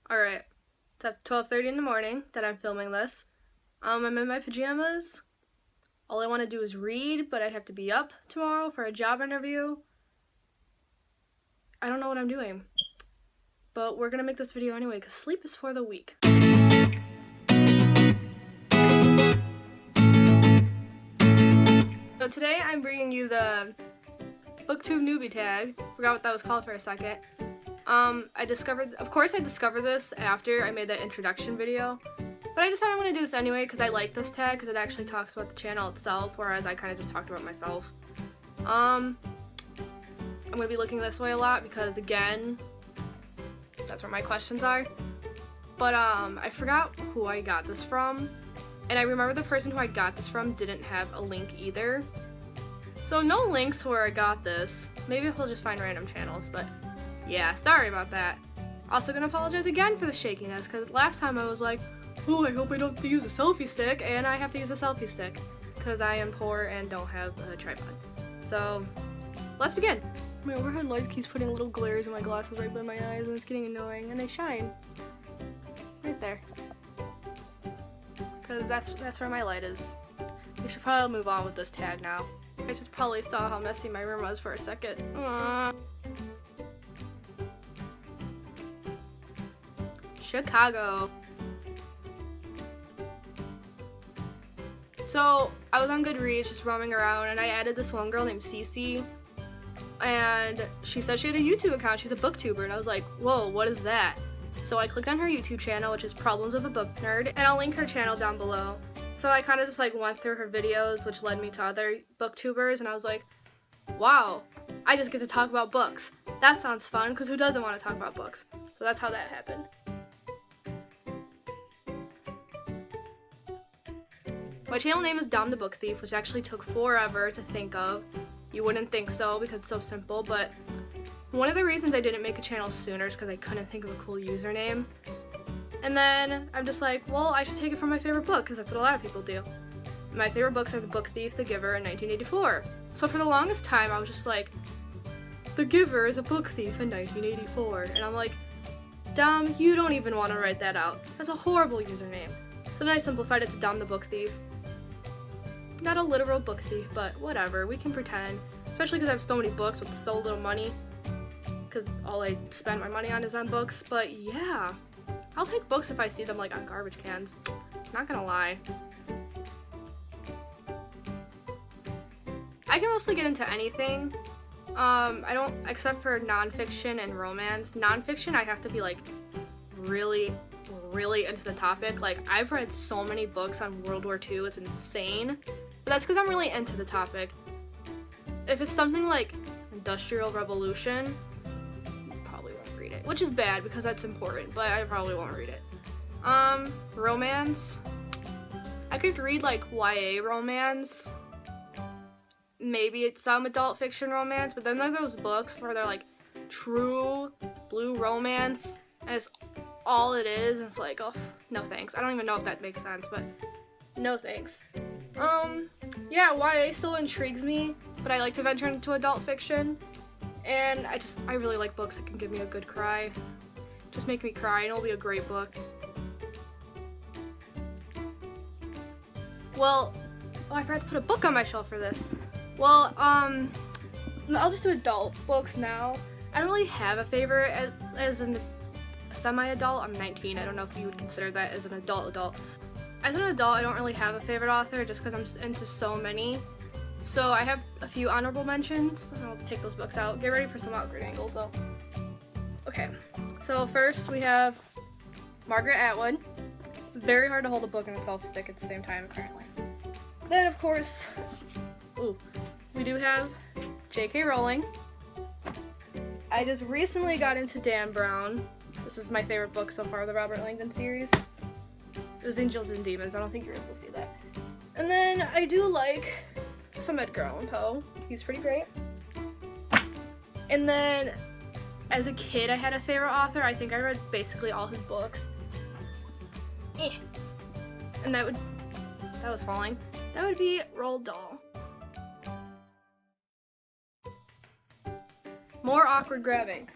Alright, it's at 12:30 in the morning that I'm filming this. I'm in my pajamas. All I want to do is read, but I have to be up tomorrow for a job interview. I don't know what I'm doing. But we're gonna make this video anyway, because sleep is for the weak. So today I'm bringing you the Booktube Newbie Tag. Forgot what that was called for a second. I discovered this after I made that introduction video, but I decided I'm going to do this anyway because I like this tag because it actually talks about the channel itself, whereas I kind of just talked about myself. I'm going to be looking this way a lot because, again, that's where my questions are. But I forgot who I got this from, and I remember the person who I got this from didn't have a link either. So no links to where I got this. Maybe he'll just find random channels, but yeah, sorry about that. Also gonna apologize again for the shakiness, because last time I was like, oh, I hope I don't have to use a selfie stick, and I have to use a selfie stick, because I am poor and don't have a tripod. So, let's begin. My overhead light keeps putting little glares in my glasses right by my eyes, and it's getting annoying, and they shine. Right there. Because that's where my light is. We should probably move on with this tag now. I just probably saw how messy my room was for a second. Chicago. So I was on Goodreads just roaming around, and I added this one girl named Cece, and she said she had a YouTube account. She's a booktuber, and I was like, whoa, what is that? So I clicked on her YouTube channel, which is Problems of a Book Nerd, and I'll link her channel down below. So I kind of just like went through her videos, which led me to other booktubers, and I was like, wow, I just get to talk about books. That sounds fun, because who doesn't want to talk about books? So that's how that happened. My channel name is Dom the Book Thief, which actually took forever to think of. You wouldn't think so because it's so simple, but one of the reasons I didn't make a channel sooner is because I couldn't think of a cool username. And then I'm just like, well, I should take it from my favorite book, because that's what a lot of people do. My favorite books are The Book Thief, The Giver, and 1984. So for the longest time, I was just like, The Giver is a book thief in 1984. And I'm like, Dom, you don't even want to write that out. That's a horrible username. So then I simplified it to Dom the Book Thief. Not a literal book thief, but whatever, we can pretend. Especially because I have so many books with so little money. Because all I spend my money on is on books, but yeah. I'll take books if I see them like on garbage cans. Not gonna lie. I can mostly get into anything. I don't, except for nonfiction and romance. Nonfiction, I have to be like really into the topic. Like, I've read so many books on World War II, it's insane. But that's because I'm really into the topic. If it's something like Industrial Revolution, probably won't read it. Which is bad because that's important, but I probably won't read it. Romance. I could read like YA romance. Maybe it's some adult fiction romance, but then there are those books where they're like true blue romance, and it's all it is, and it's like, oh, no thanks. I don't even know if that makes sense, but no thanks. Yeah, YA still intrigues me, but I like to venture into adult fiction, and I really like books that can give me a good cry. Just make me cry, and it'll be a great book. Well, oh, I forgot to put a book on my shelf for this. Well, I'll just do adult books now. I don't really have a favorite as an semi-adult. I'm 19. I don't know if you would consider that as an adult. As an adult, I don't really have a favorite author just because I'm into so many. So I have a few honorable mentions. I'll take those books out. Get ready for some awkward angles though. Okay, so first we have Margaret Atwood. It's very hard to hold a book and a selfie stick at the same time, apparently. Then, of course, we do have J.K. Rowling. I just recently got into Dan Brown. This is my favorite book so far, the Robert Langdon series. It was Angels and Demons. I don't think you're able to see that. And then I do like some Edgar Allan Poe. He's pretty great. And then as a kid, I had a favorite author. I think I read basically all his books. And that was falling. That would be Roald Dahl. More awkward grabbing.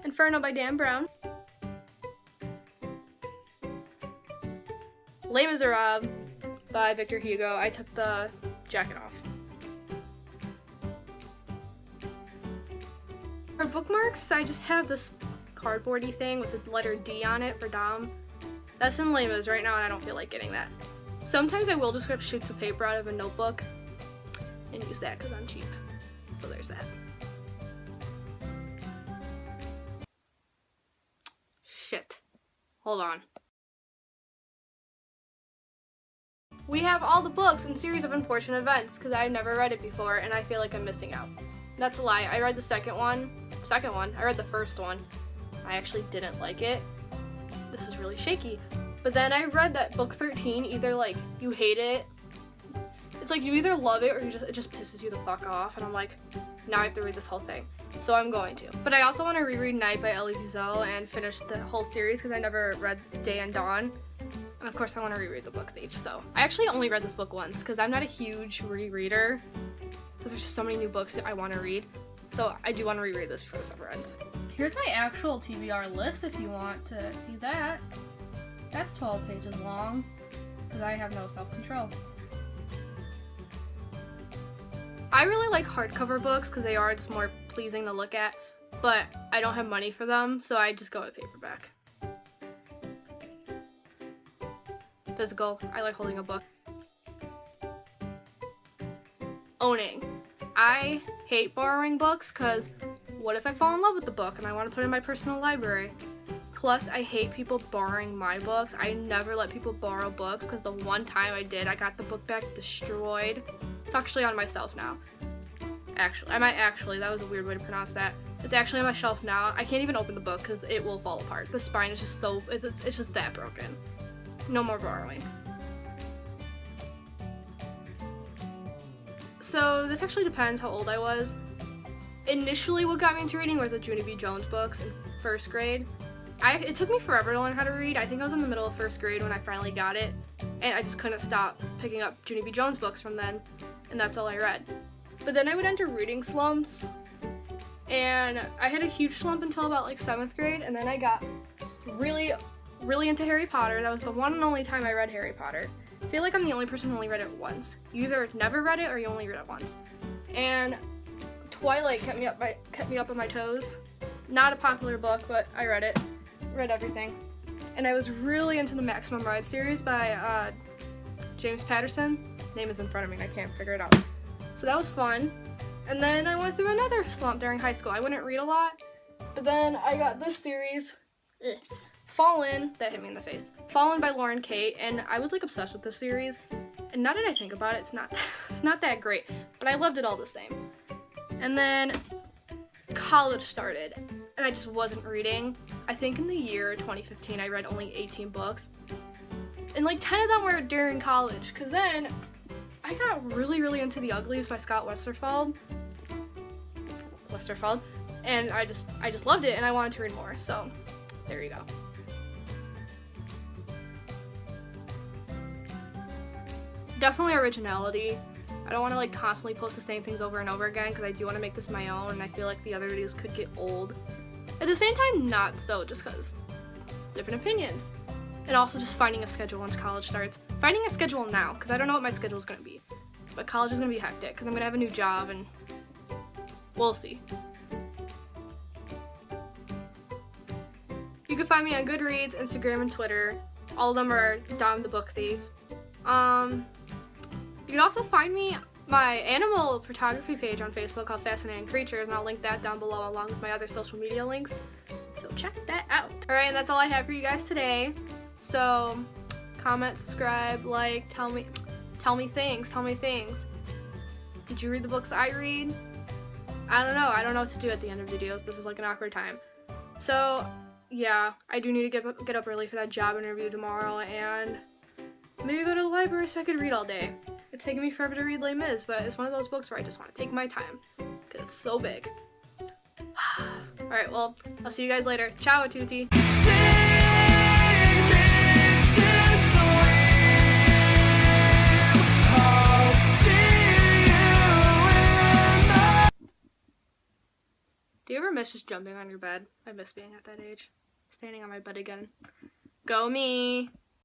And Inferno by Dan Brown. Les Miserables by Victor Hugo. I took the jacket off. For bookmarks, I just have this cardboardy thing with the letter D on it for Dom. That's in Les Mis right now, and I don't feel like getting that. Sometimes I will just grab sheets of paper out of a notebook and use that because I'm cheap. So there's that. Shit. Hold on. We have all the books in Series of Unfortunate Events because I've never read it before and I feel like I'm missing out. That's a lie. I read the second one. I read the first one. I actually didn't like it. This is really shaky. But then I read that book 13, either like you hate it. It's like you either love it or it just pisses you the fuck off. And I'm like, now I have to read this whole thing. So I'm going to. But I also want to reread Night by Elie Wiesel and finish the whole series because I never read Day and Dawn. And of course I want to reread The Book Thief. So I actually only read this book once because I'm not a huge rereader because there's just so many new books that I want to read. So I do want to reread this before the summer ends. Here's my actual TBR list if you want to see that. That's 12 pages long because I have no self-control. I really like hardcover books because they are just more pleasing to look at, but I don't have money for them, so I just go with paperback. Physical. I like holding a book. Owning. I hate borrowing books because what if I fall in love with the book and I want to put it in my personal library? Plus, I hate people borrowing my books. I never let people borrow books because the one time I did, I got the book back destroyed. It's actually on my shelf now. That was a weird way to pronounce that. It's actually on my shelf now. I can't even open the book because it will fall apart. The spine is just so, it's just that broken. No more borrowing. So this actually depends how old I was. Initially what got me into reading were the Junie B. Jones books in first grade. It took me forever to learn how to read. I think I was in the middle of first grade when I finally got it, and I just couldn't stop picking up Junie B. Jones books from then, and that's all I read. But then I would enter reading slumps, and I had a huge slump until about like 7th grade, and then I got really into Harry Potter. That was the one and only time I read Harry Potter. I feel like I'm the only person who only read it once. You either never read it or you only read it once. And Twilight kept me up on my toes. Not a popular book, but I read it. Read everything. And I was really into the Maximum Ride series by James Patterson. Name is in front of me and I can't figure it out. So that was fun. And then I went through another slump during high school. I wouldn't read a lot, but then I got this series, Fallen, that hit me in the face. Fallen by Lauren Kate, and I was like obsessed with this series. And now that I think about it, it's not that great, but I loved it all the same. And then college started, and I just wasn't reading. I think in the year 2015, I read only 18 books. And like 10 of them were during college, because then I got really into The Uglies by Scott Westerfeld. And I just loved it, and I wanted to read more, so there you go. Definitely originality. I don't want to like constantly post the same things over and over again because I do want to make this my own, and I feel like the other videos could get old. At the same time, not so, just because different opinions. And also just finding a schedule once college starts. Finding a schedule now, because I don't know what my schedule is going to be. But college is going to be hectic because I'm going to have a new job and we'll see. You can find me on Goodreads, Instagram, and Twitter. All of them are Dom the Book Thief. You can also find me my animal photography page on Facebook called Fascinating Creatures, and I'll link that down below along with my other social media links. So check that out. Alright, and that's all I have for you guys today. So comment, subscribe, like, tell me things. Did you read the books I read? I don't know what to do at the end of videos. This is like an awkward time. So yeah, I do need to get up early for that job interview tomorrow, and maybe go to the library so I could read all day. It's taking me forever to read Les Mis, but it's one of those books where I just want to take my time because it's so big. Alright, well, I'll see you guys later. Ciao, tutti! Do you ever miss just jumping on your bed? I miss being at that age. Standing on my bed again. Go me!